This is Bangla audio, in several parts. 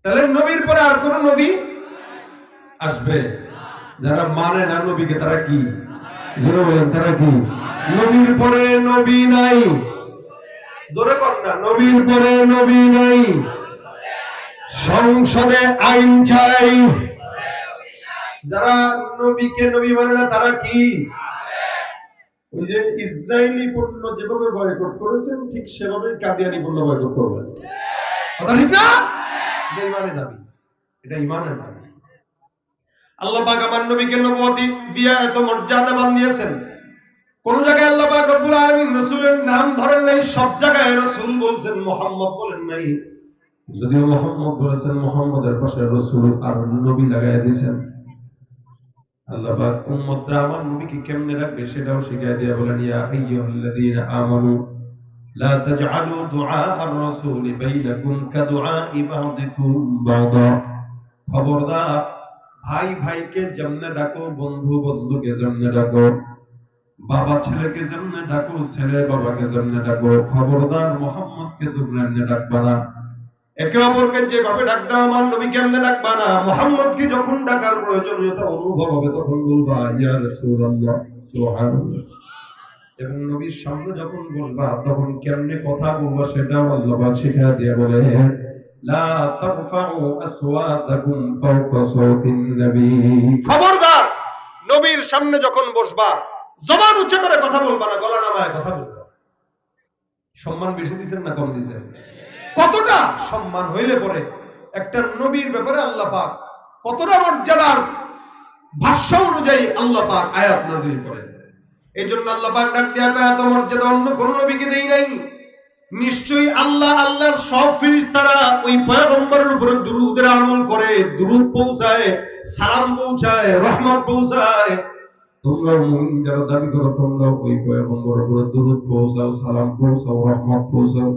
তাহলে নবীর পরে আর কোন নবী আসবে? যারা মানে না নবীকে তারা কি? জোরে বলেন, তারা কি? নবীর পরে নবী নাই। জোরে কর না, নবীর পরে নবী নাই। সংসদে আইন চাই। যারা নবীকে নবী মানে না তারা কি? ওই যে ইসরায়েলি পণ্য যেভাবে বয়কট করেছেন ঠিক সেভাবে কাদিয়ানি পণ্য বয়কট করবেন। কথা ঠিক না? এটা ইমানের দাবি, এটা ইমানের দাবি। আল্লাহ পাক আমার নবীকে নবুয়তি দিয়া এত মর্যাদাবান দিয়েছেন। কোন জায়গায় আল্লাহ পাক রব্বুল আলামিন রাসূলের নাম ধরেন নাই, সব জায়গায় রাসূল বলছেন, মুহাম্মদ বলেন নাই। যদিও মুহাম্মদ বলেছেন, মুহাম্মদের পাশে রাসূল আর নবী লাগায় দিয়েছেন। আল্লাহ পাক উম্মতরা আমার নবীকে কেমনে রাখবে সেটাও শিখিয়ে দিয়া বলেন, ইয়া আইয়ুহাল্লাযীনা আমানু লা তাজআলু দুআ আর-রাসূলি বাইনাকুম কাদুআই বা'দিকুম বা'দা। খবরদার, ভাই ভাইকে যেমনে ডাকো, বন্ধু বন্ধুকে যেমনে ডাকো, বাবা ছেলেকে যেমনে ডাকো, ছেলে বাবাকে যেমনে ডাকো, খবরদার মুহাম্মদকে তোমরা এমনে ডাকবা না। একে অপরকে যেভাবে ডাকবা আমার নবীকে এমনে ডাকবা না। মুহাম্মদকে যখন ডাকার প্রয়োজনীয়তা অনুভব হবে তখন বলবা ইয়া রাসূলুল্লাহ, সুবহানাল্লাহ। এবং নবীর সামনে যখন বসবা তখন কেমনে কথা বলবা সেটাও আল্লাহ পাক শিখিয়ে দিয়ে বলে, লা তারফাউ আসওয়াতাকুম ফাওকা সাওতিন নবী। খবরদার, নবীর সামনে যখন বসবা জবান উচ্চ করে কথা বলবা না, গলা নামায় কথা বলবা। সম্মান বেশি দিবেন না কম দিবেন? কতটা সম্মান হইলে পরে একটা নবীর ব্যাপারে আল্লাহ পাক কতটা মর্যাদার ভাষ্য অনুযায়ী আল্লাহ পাক আয়াত নাযিল করেন। এই জন্য আল্লাহ পাক ডাক দেয়া এত মর্যাদা অন্য কোন নবীকে দেই নাই। নিশ্চয়ই আল্লাহ আল্লাহর সব ফেরেশতারা ওই পয়গম্বরের উপরে দুরূদের আমল করে, দুরূদ পৌঁছায়, সালাম পৌঁছায়, রহমত পৌঁছায়। তোমরা মুমিন যারা দাবি করো তোমরা ওই পয়গম্বরের উপরে দুরূদ পৌঁছাও, সালাম পৌঁছাও, রহমত পৌঁছাও।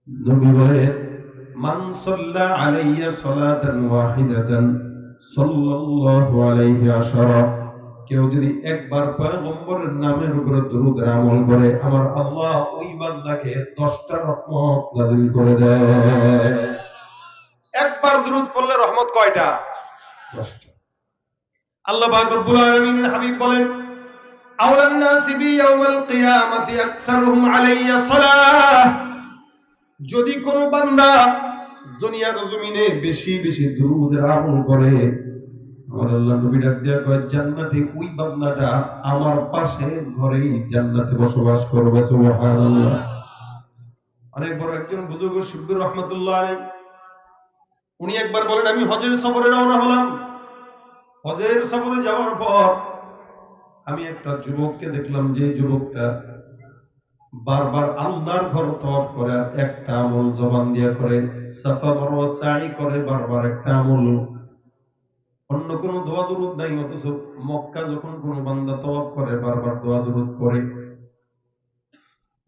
নবী বলে, মান সাল্লা আলাইয়া সালাতান ওয়াহিদাতান সাল্লাল্লাহু আলাইহি আশারা। কেউ যদি একবার পয়গম্বরের নামের উপরে দুরূদের আমল করে আমার আল্লাহ ওই বান্দাকে 10টা রহমত নাযিল করে দেয়। একবার দুরূদ পড়লে রহমত কয়টা? 10টা। আল্লাহ পাক রব্বুল আলামিন হাবিব বলেন, আওলান নাসি বি ইয়াউমিল কিয়ামাতি আকসারুহুম আলাইয়া সালাহ। যদি কোন বান্দা দুনিয়ার জমিনে বেশি বেশি দুরূদের আমল করে, আমার আল্লাহ নবী ডাক দিয়া কয় জান্নাতে ওই বান্দাটা আমার পাশে ঘরেই জান্নাতে বসবাস করবে। সুবহানাল্লাহ। অনেক বড় একজন বুজুর্গ শিববুর রহমাতুল্লাহ আলাইহি, উনি একবার বলেন, আমি হজের সফরে রওনা হলাম। হজের সফরে যাওয়ার পর আমি একটা যুবককে দেখলাম, যে যুবকটা বারবার আল্লাহর ঘর তওয়াফ করে আর একটা আমল জবান দিয়ে করে, সাফা মারওয়া সাই করে, বারবার একটা আমল, অন্য কোনো দোয়া দুরূদ নাই। অথচ মক্কা যখন কোনো বান্দা তওয়াফ করে বারবার দোয়া দুরূদ করে।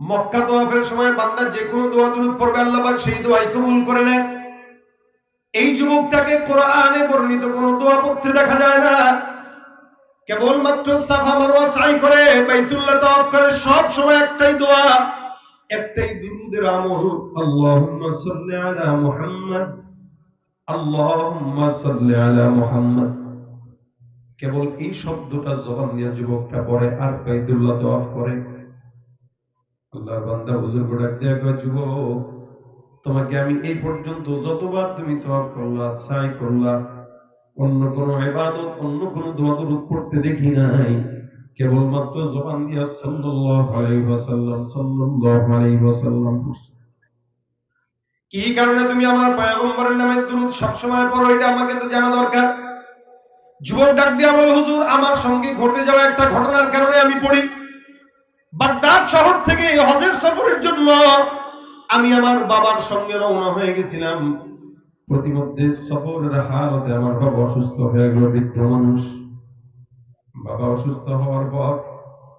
মক্কা তওয়াফের সময় বান্দা যে কোনো দোয়া দুরূদ পড়বে আল্লাহ পাক সেই দোয়াই কবুল করে নেয়। এই যুবকটাকে কোরআনে বর্ণিত কোনো দোয়া পড়তে দেখা যায় না। কেবলমাত্র সাফা মারওয়া সাই করে, বাইতুল্লাহ তওয়াফ করে, সব সময় একটাই দোয়া, একটাই দুরূদের আমল, আল্লাহুম্মা সাল্লি আলা মুহাম্মদ, আল্লাহুম্মা সাল্লি আলা মুহাম্মদ। কেবল এই শব্দটা জবান দিয়ে যুবকটা পড়ে আর বাইতুল্লাহ তওয়াফ করে। আল্লাহর বান্দা বুজুর্গ ডাক দিয়ে কয়, যুবক, তোমাকে আমি এই পর্যন্ত যতবার তুমি তওয়াফ করলা, সাই করলা, অন্য কোন ইবাদত, অন্য কোন দোয়া দুরূদ পড়তে দেখি নাই। কেবলমাত্র জবান দিয়ে সাল্লাল্লাহু আলাইহি ওয়াসাল্লাম, সাল্লাল্লাহু আলাইহি ওয়াসাল্লাম। কি কারণে তুমি আমার পয়গম্বরের নামে দুরূদ সবসময় পড়ো, এটা আমাকে তো জানা দরকার। যুবক ডাক দিয়া বলে, হুজুর, আমার সঙ্গে ঘটে যাওয়া একটা ঘটনার কারণে আমি পড়ি। বাগদাদ শহর থেকে হজের সফরের জন্য আমি আমার বাবার সঙ্গে রওনা হয়ে গেছিলাম। প্রতিমধ্যে সফরের হালতে আমার বাবা অসুস্থ হয়ে গেল, বৃদ্ধ মানুষ। বাবা অসুস্থ হওয়ার পর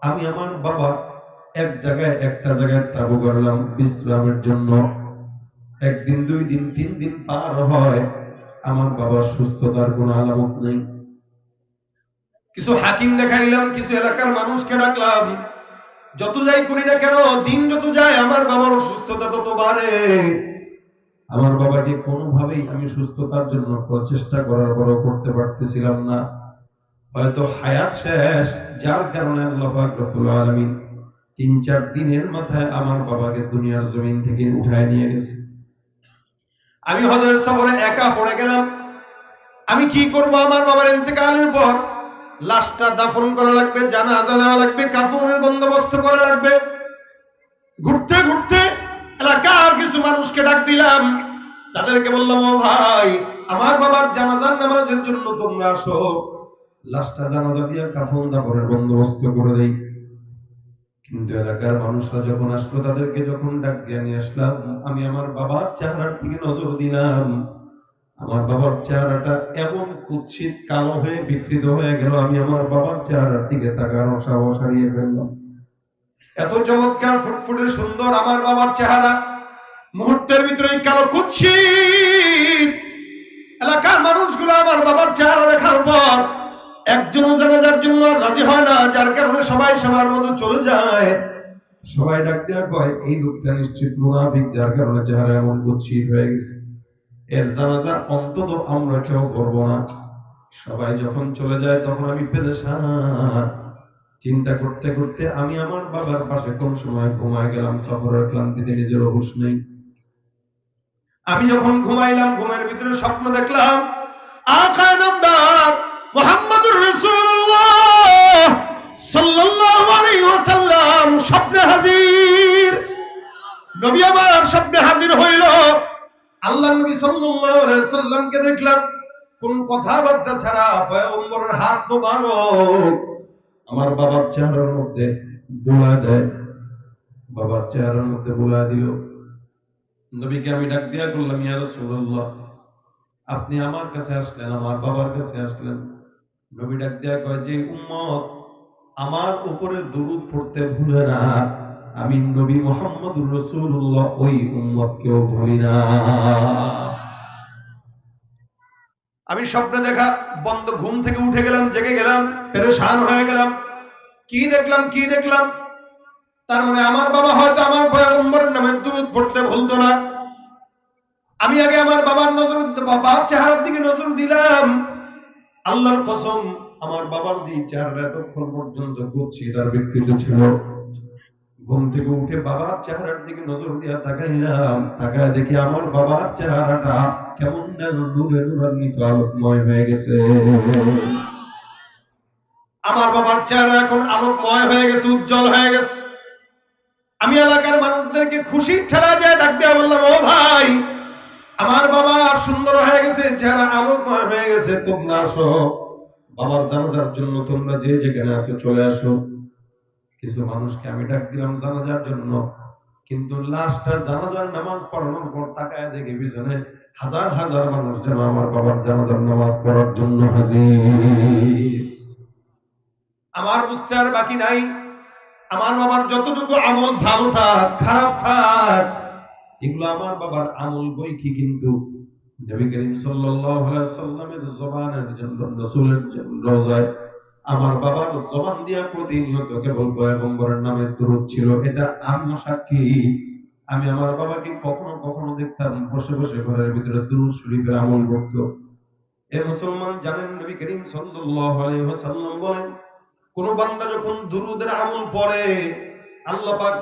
আমি আমার বাবা একটা জায়গায় তাবু করলাম বিশ্রামের জন্য। একদিন, 2 দিন, 3 দিন পার হয়, আমার বাবার সুস্থতার কোনো আলামত নেই। কিছু হাকিম দেখাইলাম, কিছু এলাকার মানুষকে ডাকলাম। যত যাই করি না কেন, দিন যত যায় আমার বাবার অসুস্থতা তত বাড়ে। আমার বাবাকে কোনোভাবেই আমি সুস্থতার জন্য প্রচেষ্টা করার পরও করতে পারতেছিলাম না। হয়তো হায়াত শেষ, যার কারণে আল্লাহ পাক রব্বুল আলামিন 3-4 দিনের মাথায় আমার বাবাকে দুনিয়ার জমিন থেকে উঠায় নিয়ে গেছে। আমি হজের সফরে একা পড়ে গেলাম। আমি কি করব? আমার বাবার ইন্তেকালের পর লাশটা দাফন করা লাগবে, জানাজা দেওয়া লাগবে, কাফনের বন্দোবস্ত করা লাগবে। ঘুরতে ঘুরতে এলাকার কিছু মানুষকে ডাক দিলাম, তাদেরকে বললাম, ও ভাই, আমার বাবার জানাজার নামাজের জন্য তোমরা আসো, লাশটা জানাজা দিয়ে কাফন দাফনের বন্দোবস্ত করে দেই। কিন্তু এলাকার মানুষরা যখন আসলো, তাদেরকে যখন ডাক দিয়ে নিয়ে আসলাম, আমি আমার বাবার চেহারার দিকে নজর দিলাম। আমার বাবার চেহারাটা এমন কুৎসিত কালো হয়ে বিকৃত হয়ে গেল, আমি আমার বাবার চেহারার দিকে তাকানোর সাহস হারিয়ে ফেললাম। এত চমৎকার ফুটফুটে সুন্দর আমার বাবার চেহারা, মুহূর্তের ভিতরেই কালো কুৎসিত। এলাকার মানুষগুলো আমার বাবার চেহারা দেখার পর একজনও জানাজার জন্য রাজি হয় না, যার কারণে সবাই সবার মতো চলে যায়। সবাই ডাক দেয়া কয়, এই লোকটা নিশ্চিত মুনাফিক, যার কারণে চেহারা এমন কুৎসিত হয়ে গেছে, এর জানাজা অন্তত আমরা কেউ করব না। সবাই যখন চলে যায় তখন আমি পেরেশান, চিন্তা করতে করতে আমি আমার বাবার পাশে কোন সময় ঘুমায় গেলাম। সফরের ক্লান্তিতে নিজের হুঁশ নেই। আমি যখন ঘুমাইলাম, ঘুমের ভিতরে স্বপ্ন দেখলাম আকা নামদার মুহাম্মদুর রাসূলুল্লাহ সাল্লাল্লাহু আলাইহি ওয়াসাল্লাম স্বপ্নে হাজির। নবী আমার স্বপ্নে হাজির হইল। আল্লাহ নবী সাল্লাল্লাহু আলাইহি ওয়াসাল্লামকে দেখলাম কোন কথাবার্তা ছাড়া পয়গম্বরের হাত মোবারক আমার বাবার চেহারার মধ্যে বুলা দেয়। বাবার চেহারার মধ্যে বুলা দিল। নবীকে আমি ডাক দিয়া করলাম, ইয়া রাসূলুল্লাহ, আপনি আমার কাছে আসলেন, আমার বাবার কাছে আসলেন। নবী ডাক দিয়া কয়, যে উম্মত আমার উপরে দুরূদ পড়তে ভুলে না, আমি নবী মুহাম্মদুর রাসূলুল্লাহ ওই উম্মতকেও ভুলি না। আমি স্বপ্নে দেখা বন্ধ, ঘুম থেকে উঠে গেলাম, জেগে গেলাম, পেরেশান হয়ে গেলাম। কি দেখলাম? তার মানে আমার বাবা হয়তো আমার পয়গম্বরের নামে দুরূদ পড়তে ভুলতো না। আমি আগে আমার বাবার চেহারার দিকে নজর দিলাম। আল্লাহর কসম, আমার বাবার যে চেহারা এতক্ষণ পর্যন্ত কুৎসিত আর বিকৃত ছিল, ঘুম থেকে উঠে বাবার চেহারার দিকে নজর দিয়া তাকাইলাম। তাকায় দেখি আমার বাবার চেহারাটা কেমন যেন নূরে নূরান্বিত আলোকময় হয়ে গেছে। আমার বাবার চেহারা এখন আলোকময় হয়ে গেছে, উজ্জ্বল হয়ে গেছে। আমি এলাকার মানুষদেরকে খুশি ঠেলা যায় ডাক দিয়ে বললাম, ও ভাই, আমার বাবা সুন্দর হয়ে গেছে, চেহারা আলোকময় হয়ে গেছে, তোমরা আসো, বাবার জানাজার জন্য তোমরা যে যেখানে আসো চলে আসো। কিছু মানুষকে আমি ডাক দিলাম জানাজার জন্য, কিন্তু লাশটা জানাজার নামাজ পড়ানোর পর তাকায় দেখে পিছনে হাজার হাজার মানুষ যেন আমার বাবার জানাজার নামাজ পড়ার জন্য হাজির। আমার বুঝতে আর বাকি নাই, আমার বাবার যতটুকু আমল ভালো থাক খারাপ থাক, এগুলো আমার বাবার আমল বই কি, কিন্তু নবী করিম সাল্লাল্লাহু আলাইহি ওয়াসাল্লামের জবানের জন্য, রাসূলের রওজায় আমার বাবার জবান দিয়া প্রতিনিয়ত কেবল পয়গম্বরের নামে দুরূদ ছিল। এটা আমিও সাক্ষী। আমি আমার বাবাকে কখনো কখনো দেখতাম বসে বসে ঘরের ভিতরে দুরূদ শরীফের আমল করত। এ মুসলমান জানেন, নবী করিম সাল্লাল্লাহু আলাইহি ওয়াসাল্লাম বলেন, কোন বান্দা যখন দুরূদের আমল পড়ে, আল্লাহ পাক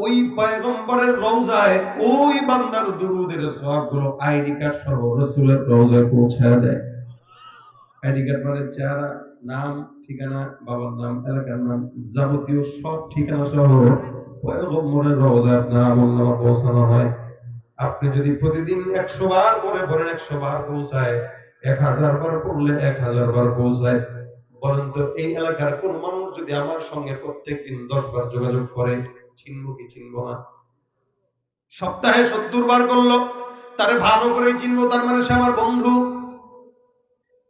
ওই পয়গম্বরের রওজায় ওই বান্দার দুরূদের সওয়াবগুলো আইডি কার্ড সহ রাসূলের রওজায় পৌঁছায় দেয়। আইডি কার্ড মানে চেহারা, নাম, ঠিকানা, বাবার নাম, এলাকার নাম, যাবতীয় সব ঠিকানা সহ পয়গম্বরের রওজায় আপনার আমলনামা পৌঁছানো হয়। আপনি যদি প্রতিদিন 100 বার করে পড়েন 100 বার পৌঁছায়, 1000 বার পড়লে 1000 বার পৌঁছায়। বলেন তো, এই এলাকার কোন মানুষ যদি আমার সঙ্গে প্রত্যেকদিন 10 বার যোগাযোগ করে, চিনবো কি চিনবো না? সপ্তাহে 70 বার করলো, তারে ভালো করে চিনবো, তার মানে সে আমার বন্ধু।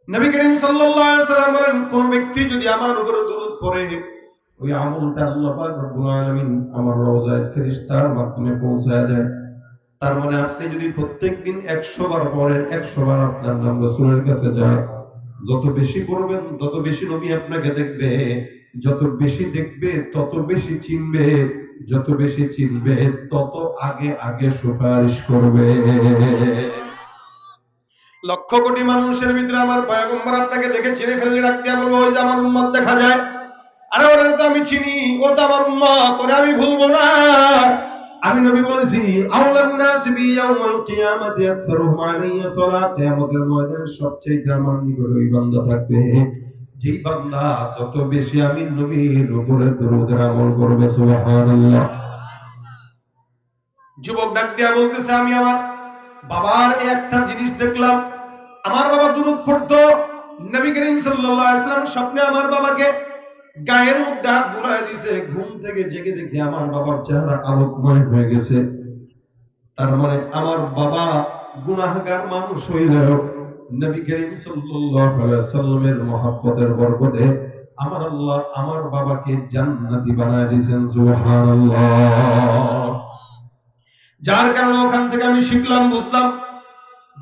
নবী করিম সাল্লাল্লাহু আলাইহি ওয়াসাল্লাম বলেন, কোন ব্যক্তি যদি আমার উপরে দুরূদ পড়ে, ওই আমলটা আল্লাহ পাক রব্বুল আলামিন আমার রওজায় ফেরেশতার মাধ্যমে পৌঁছায় দেয়। তার মানে আপনি যদি প্রত্যেকদিন 100 বার পড়েন, 100 বার আপনার নাম রাসূলের কাছে যায়। যত বেশি পড়বেন তত বেশি নবী আপনাকে দেখবে, যত বেশি দেখবে তত বেশি চিনবে, যত বেশি চিনবে তত আগে আগে সুপারিশ করবে। লক্ষ কোটি মানুষের ভিতরে আমার পয়গম্বর আপনাকে দেখে চিনে ফেললে ডাক দিয়া বলবো, ওই যে আমার উম্মত দেখা যায়, আরে ওরা তো আমি চিনি, ও তো আমার উম্মত, ওরে আমি ভুলবো না। আমি নবী বলেছি, আউলান নাস বি ইয়াউমুল কিয়ামাতি আকসারুহুম আলাইয়া সালাত, কিয়ামতের ময়দানে সবচেয়ে আমার নিকট ওই বান্দা থাকবে যেই বান্দা যত বেশি আমি নবীর উপরে দরুদের আমল করবে। সুবহানাল্লাহ। যুবক ডাক দিয়া বলতেছে, আমি আমার বাবার একটা জিনিস দেখলাম, আমার বাবা দুরূদ পড়তো, নবী করিম সাল্লাল্লাহু আলাইহি ওয়াসাল্লাম স্বপ্নে আমার বাবাকে গায়ের মধ্যে হাত বুলায় দিয়েছে, ঘুম থেকে জেগে দেখি আমার বাবার চেহারা আলোকময় হয়ে গেছে। তার মানে আমার বাবা গুনাহগার মানুষ হইলেও নবী করিম সাল্লাল্লাহু আলাইহি ওয়াসাল্লামের মহব্বতের বরকতে আমার আল্লাহ আমার বাবাকে জান্নাতি বানায় দিয়েছেন। সুবহানাল্লাহ। যার কারণে ওখান থেকে আমি শিখলাম, বুঝলাম,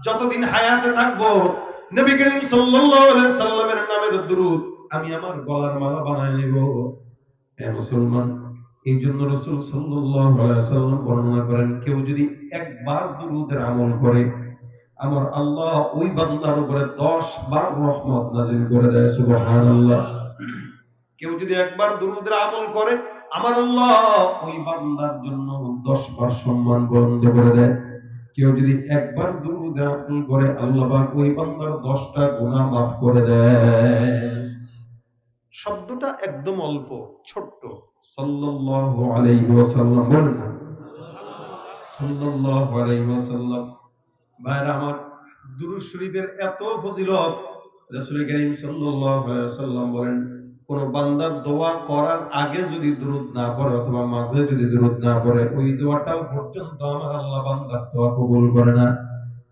যতদিন হায়াতে থাকবো নবী করিম সাল্লাল্লাহু আলাইহি সাল্লামের নামের দুরূদ আমি আমার গলার মালা বানায় নেব। হে মুসলমান, এই জন্য রাসূল সাল্লাল্লাহু আলাইহি সাল্লাম বর্ণনা করেন, কেউ যদি একবার দুরূদের আমল করে আমার আল্লাহ ওই বান্দার উপরে 10 বার রহমত নাযিল করে দেয়। সুবহানাল্লাহ। কেউ যদি একবার দুরূদের আমল করে আমার আল্লাহ ওই বান্দার জন্য 10 বার সম্মান বন্ধ করে দেয়। কেউ যদি একবার দুরূদ আমল করে আল্লাহ পাক ওই বান্দার 10টা গুনাহ মাফ করে দেয়। শব্দটা একদম অল্প, ছোট্ট, সাল্লাল্লাহু আলাইহি ওয়াসাল্লাম। বলেন না সাল্লাল্লাহু আলাইহি ওয়াসাল্লাম। ভাইরা আমার, দুরূদ শরীফের এত ফজিলত, রাসূল করিম সাল্লাল্লাহু আলাইহি ওয়াসাল্লাম বলেন, কোন বান্দার দোয়া করার আগে যদি দুরূদ না পড়ে অথবা মাঝে যদি দুরূদ না পড়ে, ওই দোয়াটাও পর্যন্ত আমার আল্লাহ বান্দার দোয়া কবুল করে না।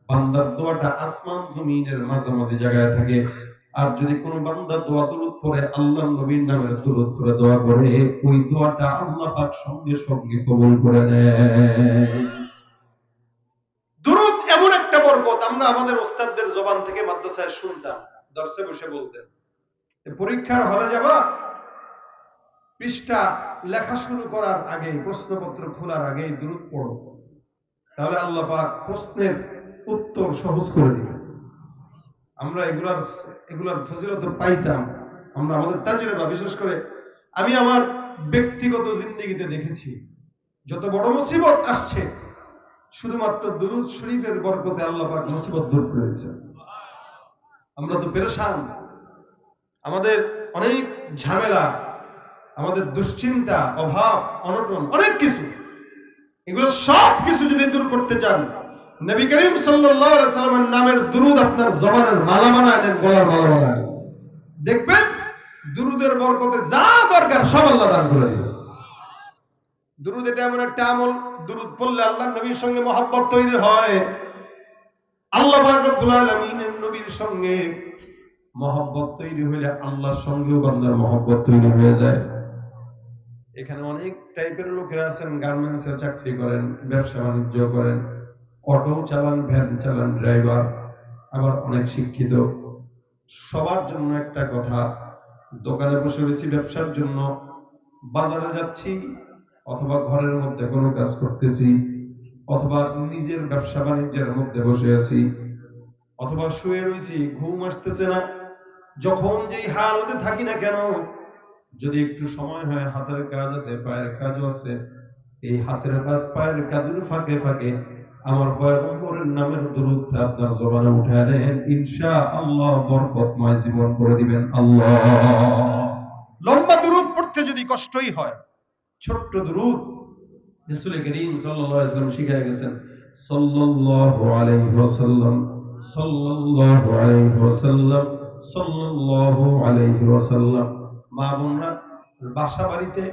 বান্দার দোয়াটা আসমান জমিনের মাঝামাঝি জায়গায় থাকে। আর যদি কোনো বান্দা দোয়া দুরূদ পড়ে আল্লাহর নবীর নামের দুরূদ পড়ে দোয়া করে, ওই দোয়াটা আল্লাহ পাক সঙ্গে সঙ্গে কবুল করে নেয়। দুরূদ এমন একটা বরকত, আমরা আমাদের ওস্তাদদের জবান থেকে মাদ্রাসায় শুনতাম, দর্শে বসে বলতেন, পরীক্ষার হলে যাবা, পৃষ্ঠা লেখা শুরু করার আগে, প্রশ্নপত্র খোলার আগে দুরূদ পড়ো, তাহলে আল্লাহ পাক প্রশ্নের উত্তর সহজ করে দিবেন। আমরা এগুলার ফজিলত পাইতাম। আমরা আমাদের তাজরিবা, বিশেষ করে আমি আমার ব্যক্তিগত জিন্দেগিতে দেখেছি, যত বড় মুসিবত আসছে শুধুমাত্র দুরূদ শরীফের বরকতে আল্লাহ পাক মুসিবত দূর করেছে। আমরা তো পেরেশান, আমাদের অনেক ঝামেলা, আমাদের দুশ্চিন্তা, অভাব, অনটন, অনেক কিছু, এগুলো সব কিছু যদি দূর করতে চান, নবী করিম সাল্লাল্লাহু আলাইহি ওয়াসাল্লামের নামের দুরূদ আপনার জবানের মালা বানায় নেন, গলার মালা বানায় নেন, দেখবেন দুরূদের বরকতে যা দরকার সব আল্লাহ দান করে দিবেন। দুরূদ এটা এমন একটা আমল, দুরূদ পড়লে আল্লাহর নবীর সঙ্গে মহব্বত তৈরি হয়। আল্লাহ পাক রব্বুল আলামিনের নবীর সঙ্গে মহব্বত তৈরি হইলে আল্লাহর সঙ্গেও বান্দার মহব্বত তৈরি হয়ে যায়। এখানে অনেক টাইপের লোকেরা আছেন, গার্মেন্টসের চাকরি করেন, ব্যবসা বাণিজ্য করেন, অটো চালান, ভ্যান চালান, ড্রাইভার, আবার অনেক শিক্ষিত। সবার জন্য একটা কথা, দোকানে বসে রয়েছি ব্যবসার জন্য, বাজারে যাচ্ছি, অথবা ঘরের মধ্যে কোনো কাজ করতেছি, অথবা নিজের ব্যবসা বাণিজ্যের মধ্যে বসে আছি, অথবা শুয়ে রয়েছি, ঘুম আসতেছে না, যখন যেই হালতে থাকি না কেন, যদি একটু সময় হয়, হাতের কাজ আছে, পায়ের কাজও আছে, এই হাতের কাজ পায়ের কাজের ফাঁকে ফাঁকে আমার পয়গম্বরের নামের দুরূদটা আপনার জবানে উঠায় নেন, ইনশাআল্লাহ বরকতময় জীবন করে দিবেন আল্লাহ। লম্বা দুরূদ পড়তে যদি কষ্টই হয়, ছোট্ট দুরূদ রাসূল করিম সাল্লাল্লাহু আলাইহি ওয়াসাল্লাম শিখিয়ে গেছেন, সাল্লাল্লাহু আলাইহি ওয়াসাল্লাম, সাল্লাল্লাহু আলাইহি ওয়াসাল্লাম, সাল্লাল্লাহু আলাইহি ওয়াসাল্লাম। মা বোনরা বাসা বাড়িতে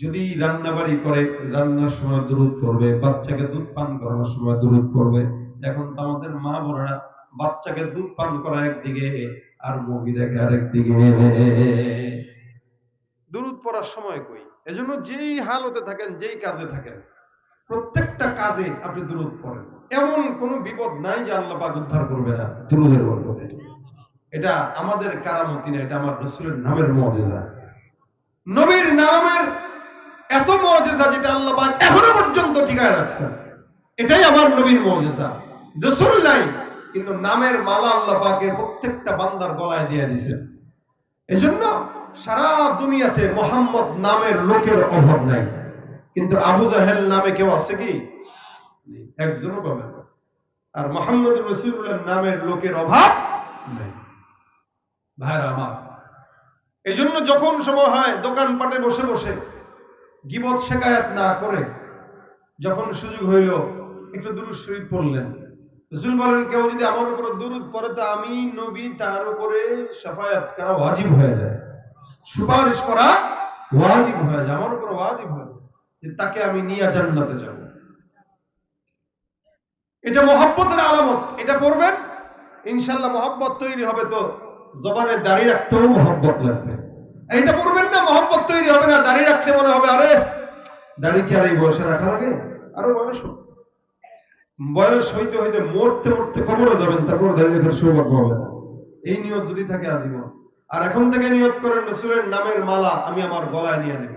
যদি রান্না বাড়ি করে, রান্নার সময় দুরূদ পড়বে, বাচ্চাকে দুধ পান করানোর সময় দুরূদ পড়বে। এখন তো আমাদের মা বোনেরা বাচ্চাকে দুধ পান করা একদিকে আর মুভি দেখে আরেকদিকে, দুরূদ পড়ার সময় কই? এজন্য যেই হালতে থাকেন, যেই কাজে থাকেন, প্রত্যেকটা কাজে আপনি দুরূদ পড়েন। এমন কোন বিপদ নাই যে আল্লাহ পাক উদ্ধার করবে না দুরূদের বরকতে। এটা আমাদের কারামতি না, এটা আমার রাসূলের নামের মুজিজা। নবীর নামের এত মুজিজা যেটা আল্লাহ পাক এখনো পর্যন্ত টিকায় রাখছেন, এটাই আমার নবীর মুজিজা। রাসূল নাই, কিন্তু নামের মালা আল্লাহ পাকের প্রত্যেকটা বান্দার গলায় দিয়ে দিয়েছেন। এজন্য সারা দুনিয়াতে মোহাম্মদ নামের লোকের অভাব নাই, কিন্তু আবু জাহেল নামে কেউ আছে কি? একজনও পাবে না। আর মুহাম্মদ রাসূলুল্লাহ নামের লোকের অভাব নাই। ভাইরা আমার, এজন্য যখন সময় হয় দোকানপাটে বসে বসে গীবত শিকায়াত না করে, যখন সুযোগ হইল একটু দুরূদ শরীফ পড়লেন। রাসূল বলেন, কেউ যদি আমার উপর দুরূদ পড়ে তো আমি নবী তার উপরে শাফায়াত করা ওয়াজিব হয়ে যায়, সুপারিশ করা ওয়াজিব হয়ে যায়, আমার উপর ওয়াজিব হয়ে যায় যে তাকে আমি নিয়ে জান্নাতে যাব। এটা মহব্বতের আলামত। এটা পড়বেন, ইনশাআল্লাহ মহব্বত তৈরি হবে। তো জবানে দাড়ি রাখতেও মহব্বত লাগবে। এটা পড়বেন না, মহব্বত তৈরি হবে না। দাড়ি রাখতে মনে হবে আরে দাড়ি কি আর এই বয়সে রাখা লাগে? আরো বয়স হইতে হইতে মরতে মরতে কবরে যাবেন, তারপর দাঁড়িয়ে রাখার সৌভাগ্য হবে না। এই নিয়ত যদি থাকে আজীবন। আর এখন থেকে নিয়ত করেন, রাসূলের নামের মালা আমি আমার গলায় নিয়ে নেব,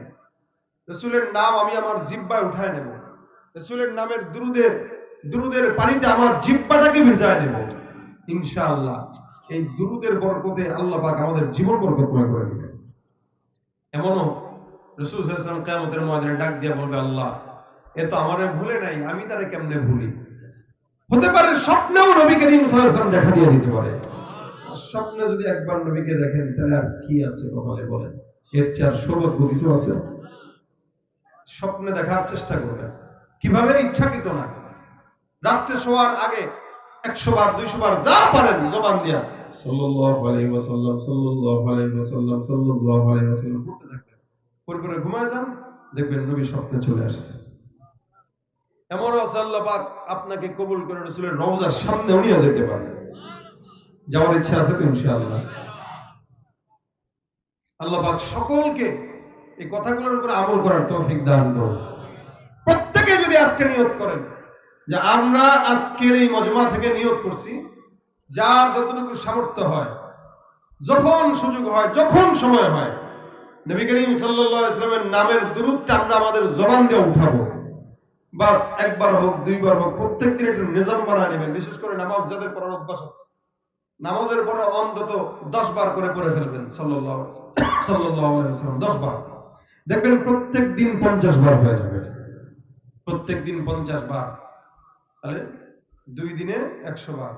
রাসূলের নাম আমি আমার জিহ্বায় উঠায় নেব, রাসূলের নামের দুরুদের পানিতে আমার জিহ্বাটাকে ভিজায় নেব। ইনশাআল্লাহ এই দুরুদের বরকতে আল্লাহ পাক আমাদের জীবন বরকতময় করে দিবেন। এমনও রাসূল সাল্লাল্লাহু আলাইহি ওয়াসাল্লাম কিয়ামতের ময়দানে ডাক দিয়ে বলবে, আল্লাহ এ তো আমারে ভুলে নাই, আমি তারে কেমনে ভুলি? হতে পারে স্বপ্নেও নবী করিম সাল্লাল্লাহু আলাইহি ওয়াসাল্লাম দেখা দিয়ে দিতে পারে। স্বপ্নে যদি একবার নবীকে দেখেন তাহলে আর কি আছে কপালে বলেন? এর চেয়ে সৌভাগ্য কিছু আছে? স্বপ্নে দেখার চেষ্টা করবেন, কিভাবে? ইচ্ছাকৃত না। রাত্রে শোয়ার আগে 100 বার 200 বার যা পারেন জবান দিয়া সাল্লাল্লাহু আলাইহি ওয়াসাল্লাম সাল্লাল্লাহু আলাইহি ওয়াসাল্লাম সাল্লাল্লাহু আলাইহি ওয়াসাল্লাম পড়তে থাকবেন। পরে ঘুমায় যান, দেখবেন নবী স্বপ্নে চলে আসছে। এমন আল্লাহ পাক আপনাকে কবুল করে রাসূলের রওজার সামনেও নিয়ে যেতে পারেন। যাওয়ার ইচ্ছা আছে তো ইনশাআল্লাহ? আল্লাহ পাক সকলকে এই কথাগুলোর উপর আমল করার তৌফিক দান করুন। প্রত্যেকে যদি আজকে নিয়ত করেন যে আমরা আজকের এই মজমা থেকে নিয়ত করছি, যার যতটুকু সামর্থ্য হয়, যখন সুযোগ হয়, যখন সময় হয়, নবী করিম সাল্লাল্লাহু আলাইহি ওয়াসাল্লামের নামের দুরূদটা আমরা আমাদের জবান দিয়ে উঠাবো। বাস একবার হোক 2 বার হোক, প্রত্যেকদিন একটু নিজাম বানায় নেবেন। বিশেষ করে নামাজ যাদের পড়ার অভ্যাস আছে, নামাজের পরে অন্তত 10 বার করে পড়ে ফেলবেন সাল্লাল্লাহু আলাইহি ওয়াসাল্লাম 10 বার। দেখবেন প্রত্যেক দিন 50 বার হয়ে যাবে। প্রত্যেক দিন 50 বার, তাহলে 2 দিনে 100 বার,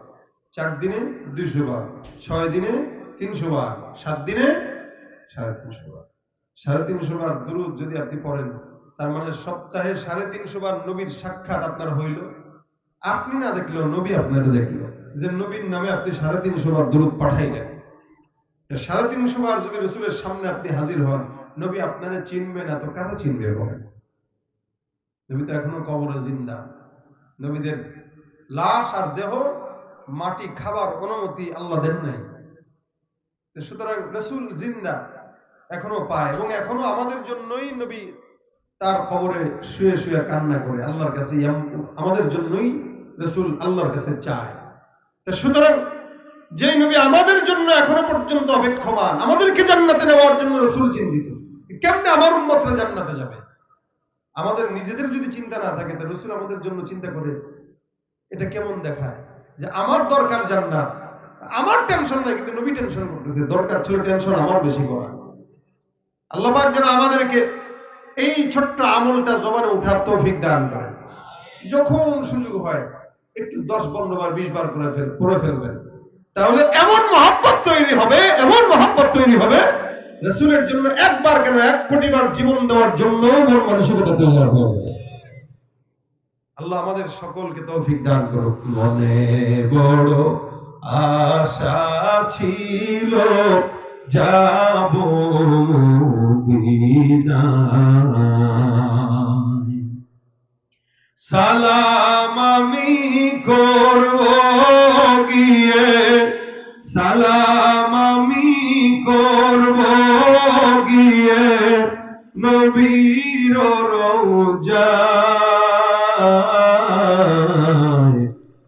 4 দিনে 200 বার, 6 দিনে 300 বার, 7 দিনে 350 বার। 350 বার দুরূদ যদি আপনি পড়েন, তার মানে সপ্তাহে 350 বার নবীর সাক্ষাৎ আপনার হইল। আপনি না দেখলেও নবী আপনাকে দেখলো, যে নবীর নামে আপনি 350 বার দুরূদ পাঠাইলেন। 350 বার যদি রাসূলের সামনে আপনি হাজির হন, নবী আপনারে চিনবে না তো কারা চিনবে বলেন? নবী তো এখনো কবরে জিন্দা। নবীদের লাশ আর দেহ মাটি খাবার অনুমতি আল্লাহ দেন নাই। সুতরাং রাসূল জিন্দা, এখনো পায়, এবং এখনো আমাদের জন্যই নবী তার কবরে শুয়ে শুয়ে কান্না করে আল্লাহর কাছে, আমাদের জন্যই রাসূল আল্লাহর কাছে চায়। সুতরাং যে নবী আমাদের জন্য এখনো পর্যন্ত অপেক্ষমান, আমাদেরকে জান্নাতে নেওয়ার জন্য রাসূল চিন্তিত, কেমনে আমার উম্মতরা জান্নাতে যাবে? আমাদের নিজেদের যদি চিন্তা না থাকে, তা রাসূল আমাদের জন্য চিন্তা করে, এটা কেমন দেখায় যে আমার দরকার জান্নাত, আমার টেনশন নাই, কিন্তু নবী টেনশন করতেছে। দরকার ছিল টেনশন আমার বেশি করা। আল্লাহ পাক যেন আমাদেরকে এই ছোট্ট আমলটা জবানে উঠার তৌফিক দান করেন। যখন সুযোগ হয় একটু 10-15 বার 20 বার করে ফেলবেন, তাহলে এমন মহব্বত তৈরি হবে, এমন মহব্বত তৈরি হবে, রাসূলের জন্য একবার কেন 1 কোটি বার জীবন দেওয়ার জন্য মন মানসিকতা তৈরি হয়ে যাবে। আল্লাহ আমাদের সকলকে তৌফিক দান করুন। মনে বড় আশা ছিল যাব মদিনায়, সালাম আমি করব গিয়ে, সালাম আমি করব গিয়ে নবীর রওজায়।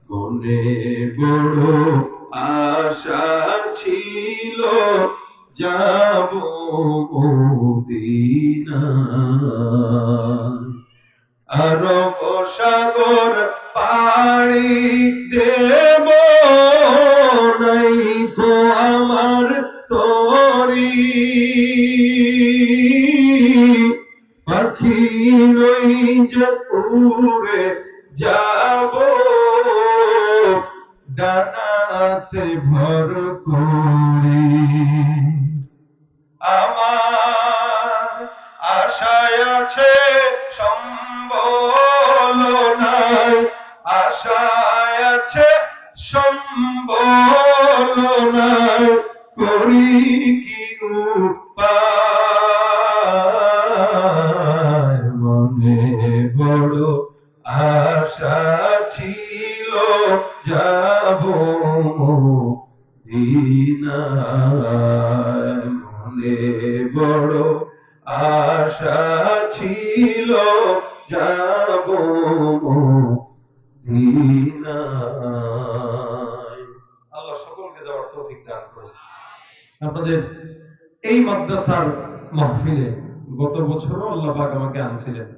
মনে বড় আশা ছিল যাব মদিনায়। ডানাতে ভর করি। আমার আশায় আছে সম্বল নাই, আশায় আছে সম্বল নাই, করি কি উপায়। মনে বড় আশা ছিল যাব মদিনায়, মনে বড় আশা ছিল যাব মদিনায়। আল্লাহ সকলকে যাওয়ার তৌফিক দান করুন। আপনাদের এই মাদ্রাসার মাহফিলে গত বছরও আল্লাহ পাক আমাকে আনছিলেন,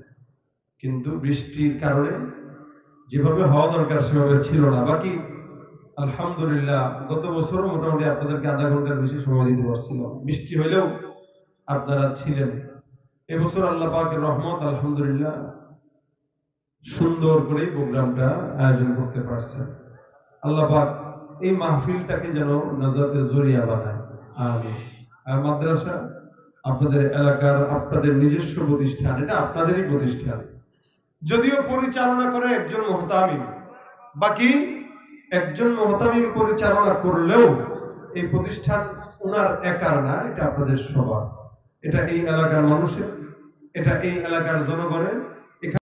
কিন্তু বৃষ্টির কারণে যেভাবে হওয়া দরকার সেভাবে ছিল না। বাকি আলহামদুলিল্লাহ গত বছরও মোটামুটি আপনাদেরকে আধা ঘন্টার বেশি সময় দিতে পারছিলাম, বৃষ্টি হইলেও আপনারা ছিলেন। এবছর আল্লাহ পাকের রহমত, আলহামদুলিল্লাহ সুন্দর করে প্রোগ্রামটা আয়োজন করতে পারছেন। আল্লাহ পাক এই মাহফিলটাকে যেন নাজাতের জরিয়া বানায়, আমিন। আর মাদ্রাসা আপনাদের এলাকার, আপনাদের নিজস্ব প্রতিষ্ঠান, এটা আপনাদেরই প্রতিষ্ঠান। যদিও পরিচালনা করে একজন মুহতামিম, বাকি একজন মুহতামিম পরিচালনা করলেও এই প্রতিষ্ঠান ওনার একার না, এটা আপনাদের সবার, এটা এই এলাকার মানুষের, এটা এই এলাকার জনগণের,